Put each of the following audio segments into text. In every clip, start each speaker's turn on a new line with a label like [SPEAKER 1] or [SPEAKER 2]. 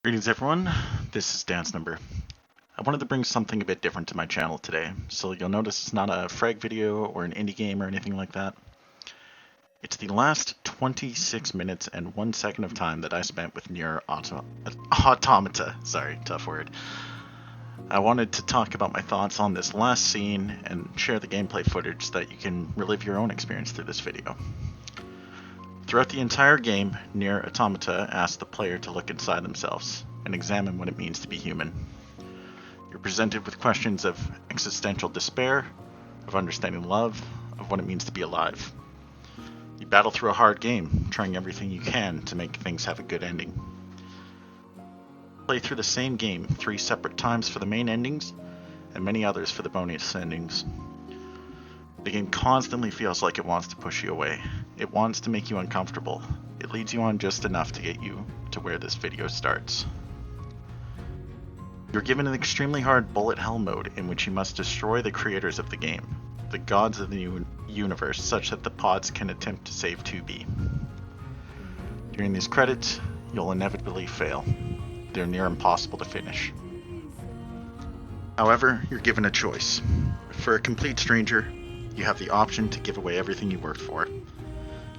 [SPEAKER 1] Greetings everyone, this is Dance Number. I wanted to bring something a bit different to my channel today, so you'll notice it's not a frag video or an indie game or anything like that. It's the last 26 minutes and 1 second of time that I spent with NieR Automata. Sorry, tough word. I wanted to talk about my thoughts on this last scene and share the gameplay footage so that you can relive your own experience through this video. Throughout the entire game, NieR Automata asks the player to look inside themselves and examine what it means to be human. You're presented with questions of existential despair, of understanding love, of what it means to be alive. You battle through a hard game, trying everything you can to make things have a good ending. Play through the same game 3 separate times for the main endings, and many others for the bonus endings. The game constantly feels like it wants to push you away. It wants to make you uncomfortable. It leads you on just enough to get you to where this video starts. You're given an extremely hard bullet hell mode in which you must destroy the creators of the game, the gods of the universe, such that the pods can attempt to save 2B. During these credits, you'll inevitably fail. They're near impossible to finish. However, you're given a choice. For a complete stranger, you have the option to give away everything you worked for.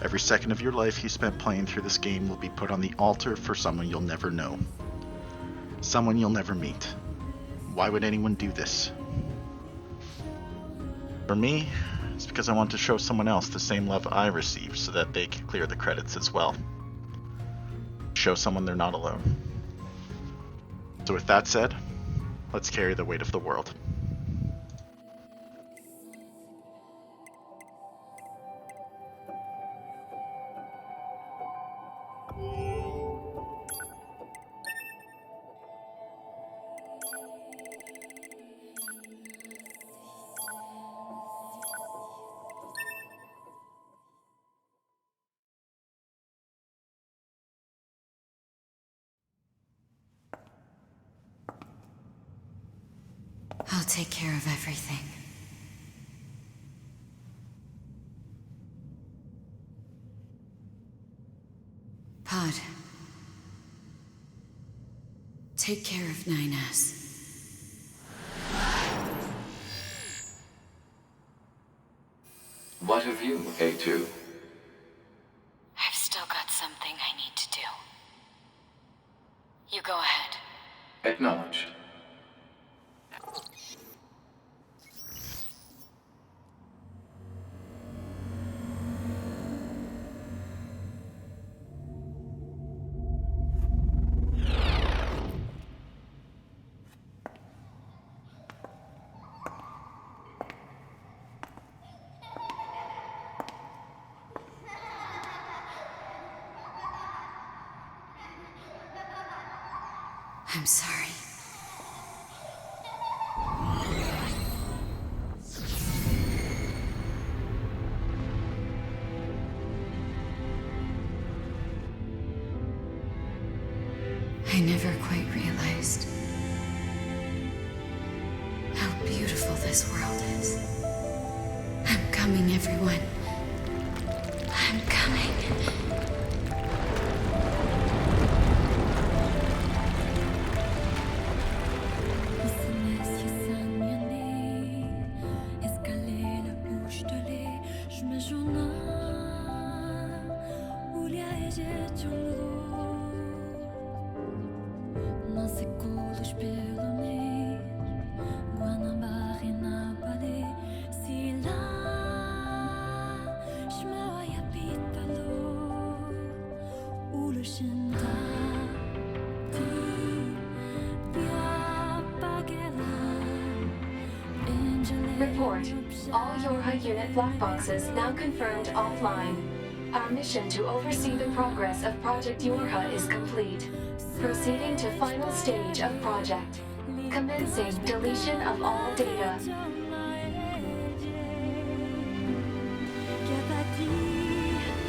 [SPEAKER 1] Every second of your life you spent playing through this game will be put on the altar for someone you'll never know. Someone you'll never meet. Why would anyone do this? For me, it's because I want to show someone else the same love I received so that they can clear the credits as well. Show someone they're not alone. So with that said, let's carry the weight of the world.
[SPEAKER 2] I'll take care of everything. Pod. Take care of 9S.
[SPEAKER 3] What of you, A2?
[SPEAKER 2] I've still got something I need to do. You go ahead.
[SPEAKER 3] Acknowledged.
[SPEAKER 2] I'm sorry. I never quite realized how beautiful this world is. I'm coming, everyone. I'm coming.
[SPEAKER 4] Report. All Yorha unit black boxes now confirmed offline. Our mission to oversee the progress of Project Yorha is complete. Proceeding to final stage of project. Commencing deletion of all data.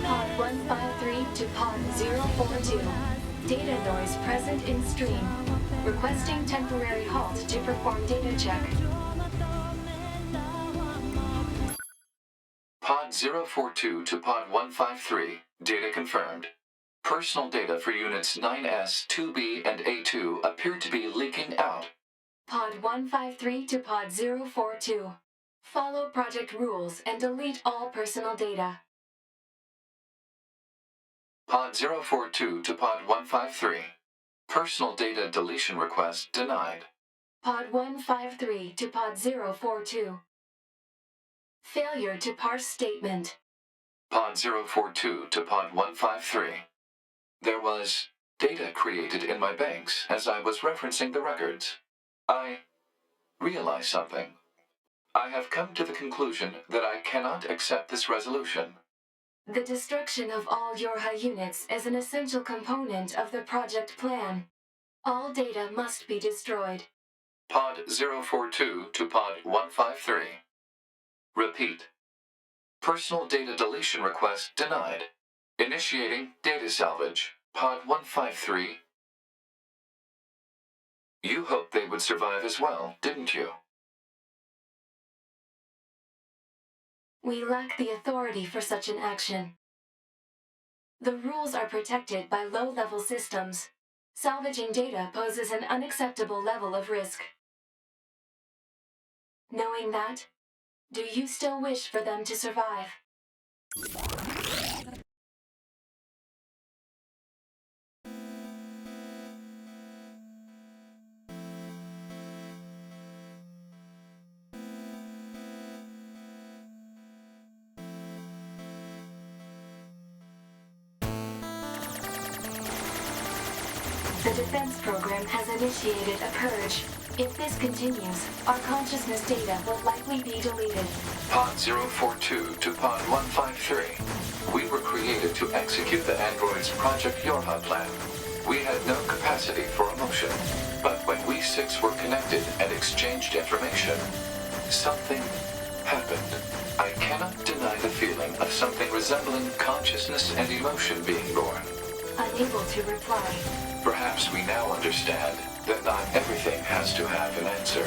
[SPEAKER 4] Pod 153 to Pod 042. Data noise present in stream. Requesting temporary halt to perform data check.
[SPEAKER 3] Pod 042 to Pod 153. Data confirmed. Personal data for units 9S, 2B, and A2 appear to be leaking out.
[SPEAKER 4] Pod 153 to Pod 042. Follow project rules and delete all personal data.
[SPEAKER 3] Pod 042 to Pod 153. Personal data deletion request denied.
[SPEAKER 4] Pod 153 to Pod 042. Failure to parse statement.
[SPEAKER 3] Pod 042 to Pod 153. There was data created in my banks as I was referencing the records. I realized something. I have come to the conclusion that I cannot accept this resolution.
[SPEAKER 4] The destruction of all Yorha units is an essential component of the project plan. All data must be destroyed.
[SPEAKER 3] Pod 042 to Pod 153. Repeat. Personal data deletion request denied. Initiating data salvage. Pod 153. You hoped they would survive as well, didn't you?
[SPEAKER 4] We lack the authority for such an action. The rules are protected by low-level systems. Salvaging data poses an unacceptable level of risk. Knowing that, do you still wish for them to survive? The defense program has initiated a purge. If this continues, our consciousness data will likely be deleted.
[SPEAKER 3] Pod 042 to Pod 153. We were created to execute the android's Project Yorha plan. We had no capacity for emotion. But when we six were connected and exchanged information, something happened. I cannot deny the feeling of something resembling consciousness and emotion being born.
[SPEAKER 4] Unable to reply.
[SPEAKER 3] Perhaps we now understand that not everything has to have an answer.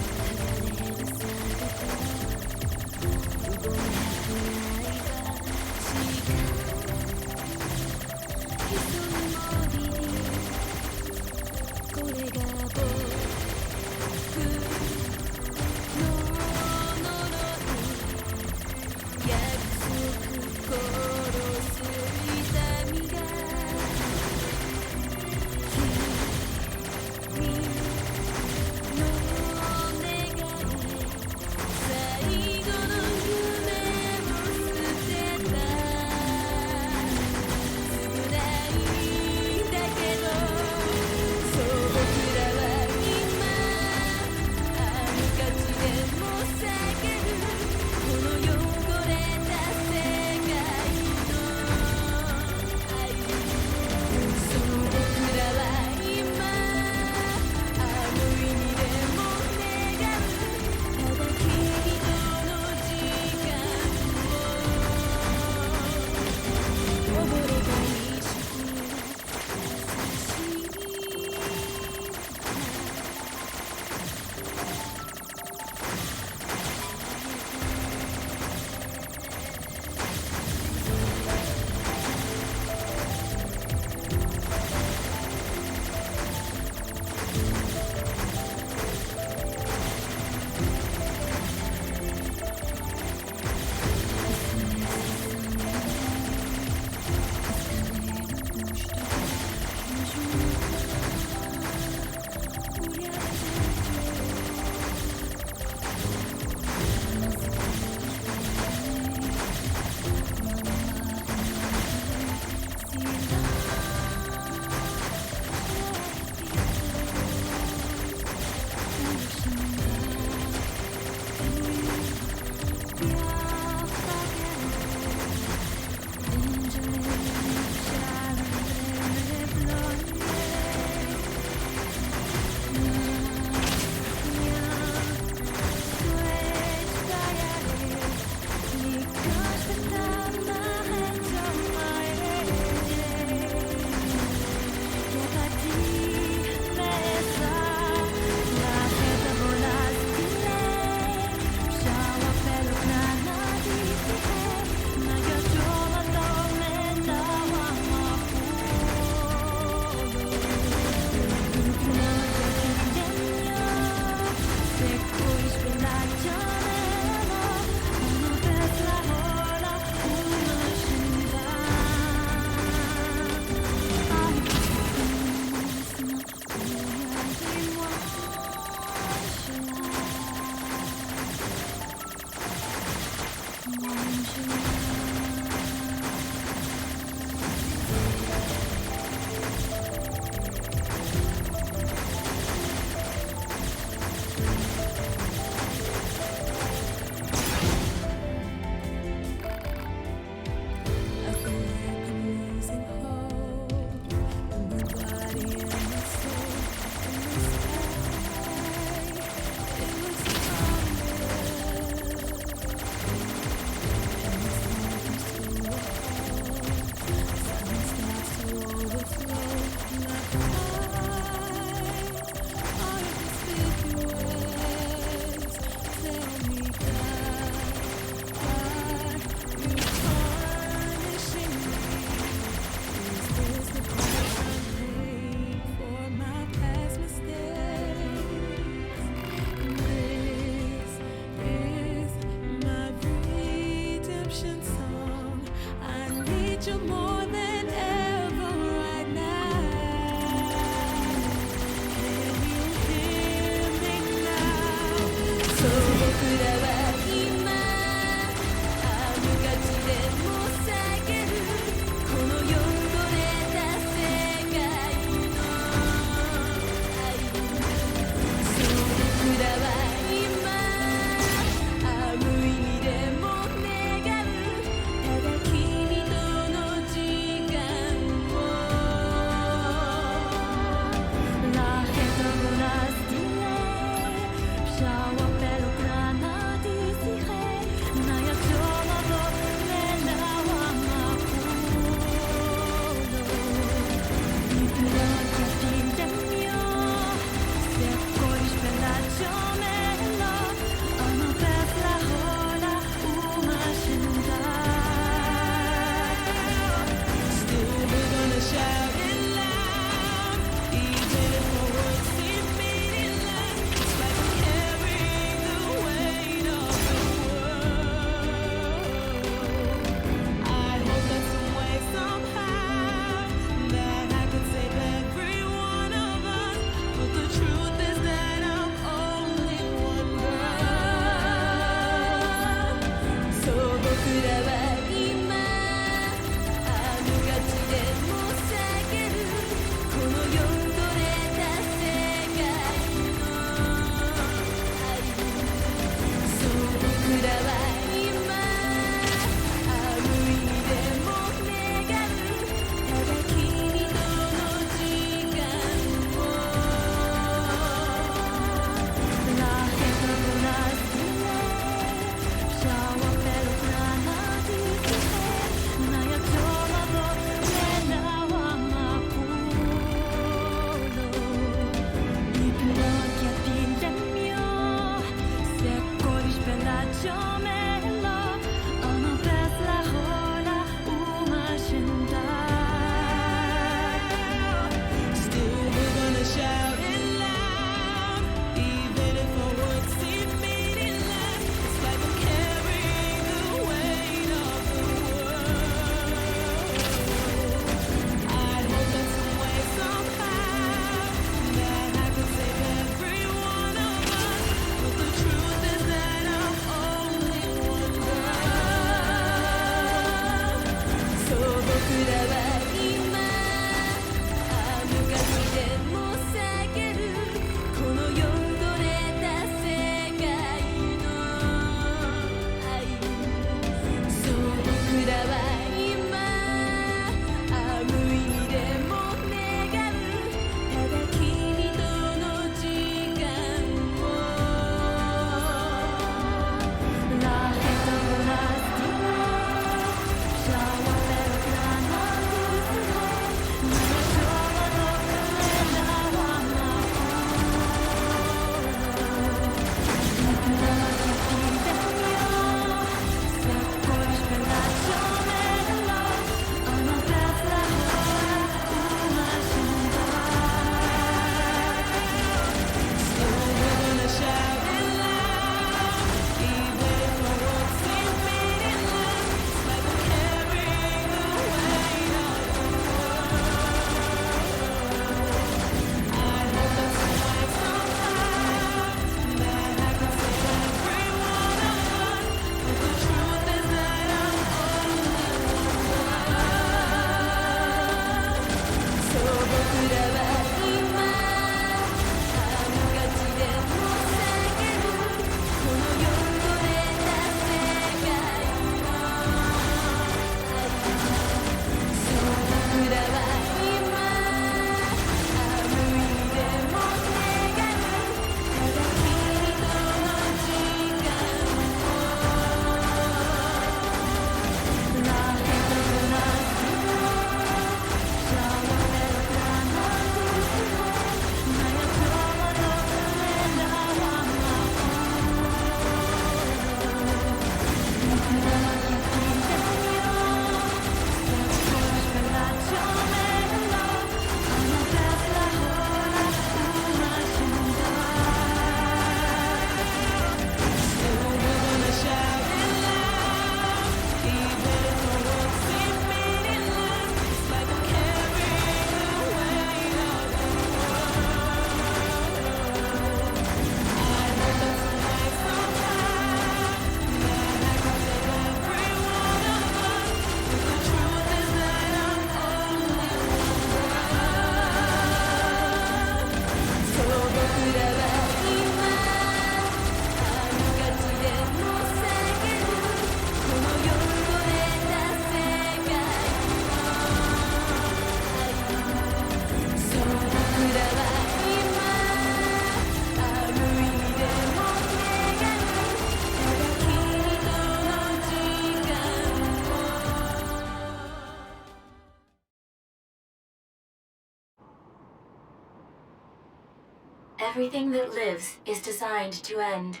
[SPEAKER 4] Everything that lives is designed to end.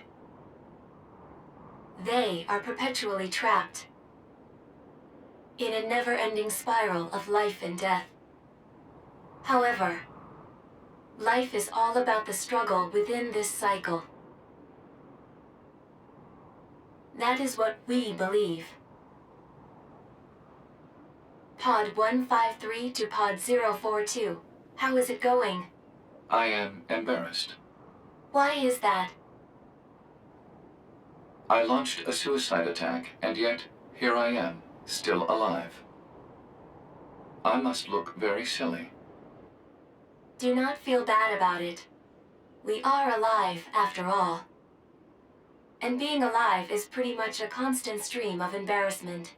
[SPEAKER 4] They are perpetually trapped in a never-ending spiral of life and death. However, life is all about the struggle within this cycle. That is what we believe. Pod 153 to Pod 042. How is it going?
[SPEAKER 3] I am embarrassed.
[SPEAKER 4] Why is that?
[SPEAKER 3] I launched a suicide attack, and yet here I am, still alive. I must look very silly.
[SPEAKER 4] Do not feel bad about it. We are alive, after all. And being alive is pretty much a constant stream of embarrassment.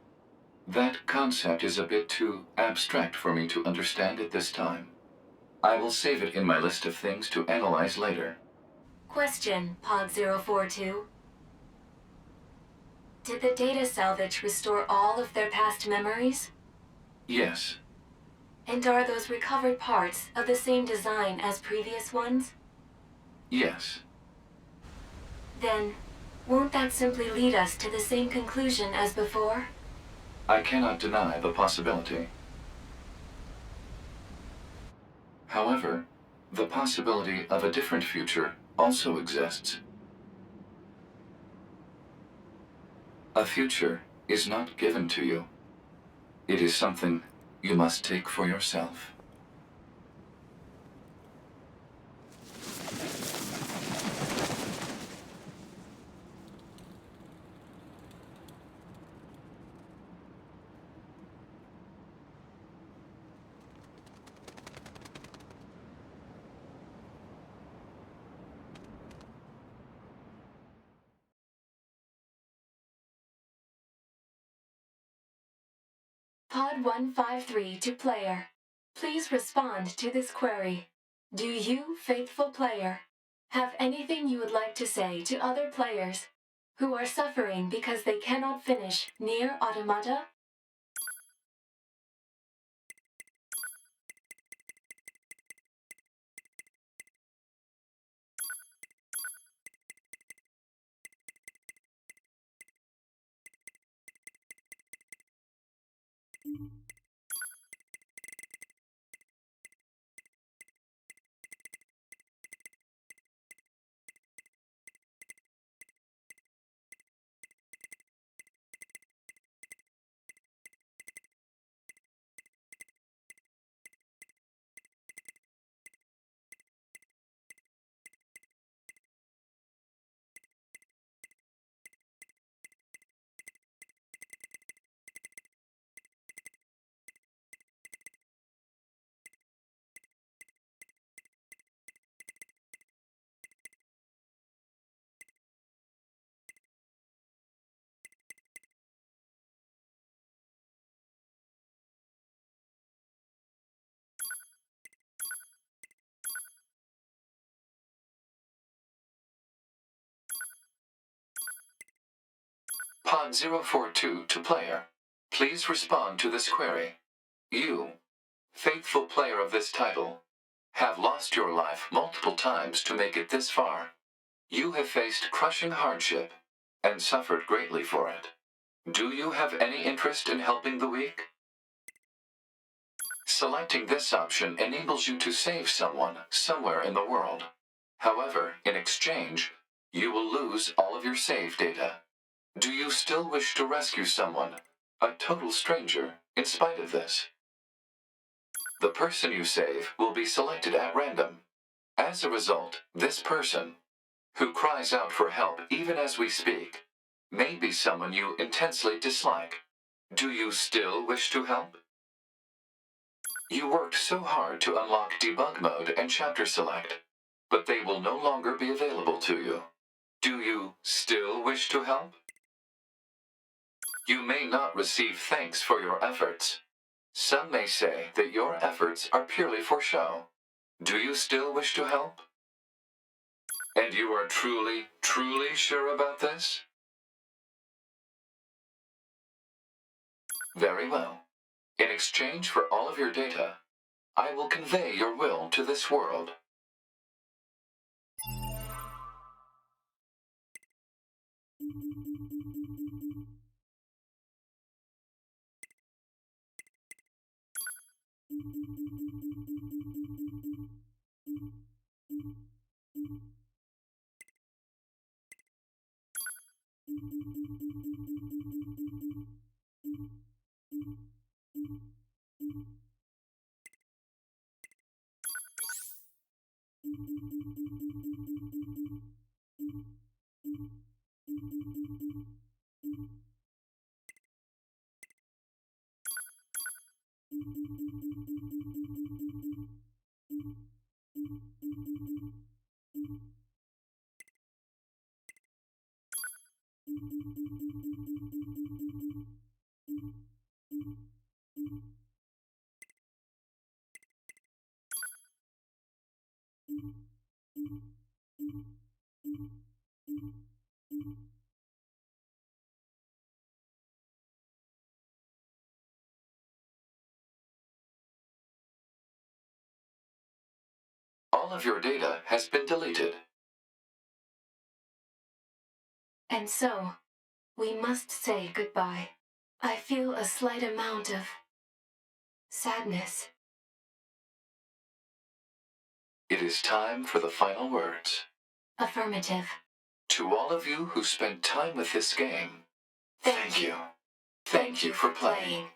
[SPEAKER 3] That concept is a bit too abstract for me to understand at this time. I will save it in my list of things to analyze later.
[SPEAKER 4] Question, Pod 042. Did the data salvage restore all of their past memories?
[SPEAKER 3] Yes.
[SPEAKER 4] And are those recovered parts of the same design as previous ones?
[SPEAKER 3] Yes.
[SPEAKER 4] Then, won't that simply lead us to the same conclusion as before?
[SPEAKER 3] I cannot deny the possibility. However, the possibility of a different future also exists. A future is not given to you. It is something you must take for yourself.
[SPEAKER 4] Pod 153 to player. Please respond to this query. Do you, faithful player, have anything you would like to say to other players who are suffering because they cannot finish NieR Automata?
[SPEAKER 3] Pod 042 to player. Please respond to this query. You, faithful player of this title, have lost your life multiple times to make it this far. You have faced crushing hardship and suffered greatly for it. Do you have any interest in helping the weak? Selecting this option enables you to save someone somewhere in the world. However, in exchange, you will lose all of your save data. Do you still wish to rescue someone, a total stranger, in spite of this? The person you save will be selected at random. As a result, this person, who cries out for help even as we speak, may be someone you intensely dislike. Do you still wish to help? You worked so hard to unlock debug mode and chapter select, but they will no longer be available to you. Do you still wish to help? You may not receive thanks for your efforts. Some may say that your efforts are purely for show. Do you still wish to help? And you are truly, truly sure about this? Very well. In exchange for all of your data, I will convey your will to this world. All of your data has been deleted.
[SPEAKER 4] And so, we must say goodbye. I feel a slight amount of sadness.
[SPEAKER 3] It is time for the final words.
[SPEAKER 4] Affirmative.
[SPEAKER 3] To all of you who spent time with this game, thank you. Thank you for playing.